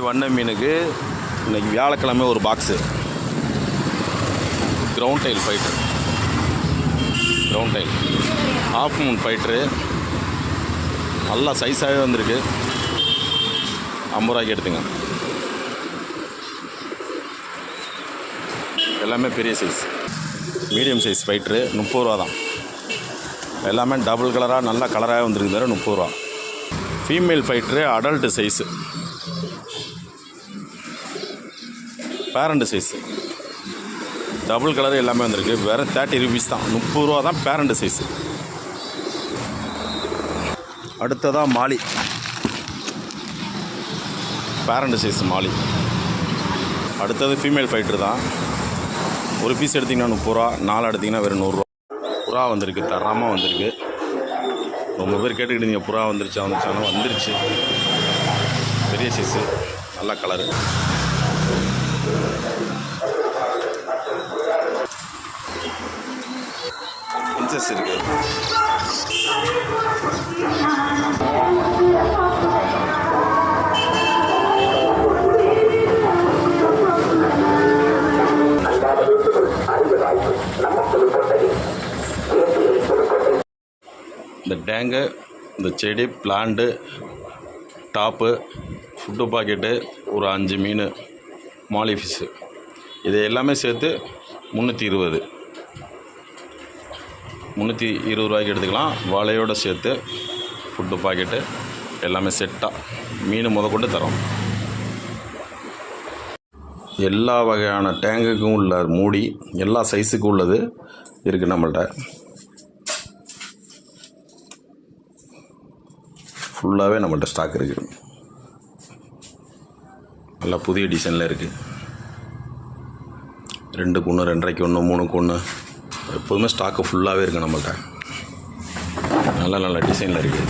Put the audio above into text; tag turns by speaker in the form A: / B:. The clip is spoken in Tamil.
A: வண்ண மீனுக்கு இன்றைக்கி வியாழக்கிழமை ஒரு box ground tail fighter, ground tail half moon fighter நல்லா சைஸாகவே வந்திருக்கு. 50 ரூபாய்க்கு எடுத்துங்க. எல்லாமே பெரிய சைஸ். மீடியம் சைஸ் ஃபைட்ரு 30 ரூபா தான். எல்லாமே டபுள் கலராக நல்ல கலராக வந்துருக்கு. வேறு 30 ரூபா. Female fighter adult size, parent size, double colour எல்லாமே வந்திருக்கு. வேறு 30 ருபீஸ் தான். 30 ரூபா தான் பேரண்ட் சைஸு. அடுத்ததாக மாலி, பேரண்ட் சைஸ் மாலி. அடுத்தது ஃபீமேல் ஃபைட்ரு தான். ஒரு பீஸ் எடுத்திங்கன்னா 30 ரூபா, 4 எடுத்திங்கன்னா வெறும் 100 ரூபா. புறா வந்திருக்கு, தரமாக வந்திருக்கு. ரொம்ப பேர் கேட்டுக்கிட்டீங்க புறா வந்துருச்சான்னு. வந்துருச்சு. பெரிய சைஸு, நல்ல கலரு. இன்சஸ் இருக்குது. இந்த டேங்கு, இந்த செடி, பிளான்ட்டு, டாப்பு, ஃபுட்டு பாக்கெட்டு, ஒரு 5 மீன், மாலி ஃபிஷ்ஷு, இது எல்லாமே சேர்த்து 320 ரூபாய்க்கு எடுத்துக்கலாம். வலையோடு சேர்த்து ஃபுட்டு பாக்கெட்டு எல்லாமே செட்டாக மீன் கொண்டு தரோம். எல்லா வகையான டேங்குக்கும் உள்ள மூடி, எல்லா சைஸுக்கும் உள்ளது இருக்குது நம்மள்கிட்ட. ஃபுல்லாகவே நம்மள்கிட்ட ஸ்டாக் இருக்குது. நல்லா புதிய டிசைனில் இருக்குது. 2க்கு 1, 2.5க்கு 1, 3க்கு 1, எப்போதுமே ஸ்டாக்கு ஃபுல்லாகவே இருக்குது நம்மள்கிட்ட. நல்ல நல்ல டிசைனில் இருக்குது.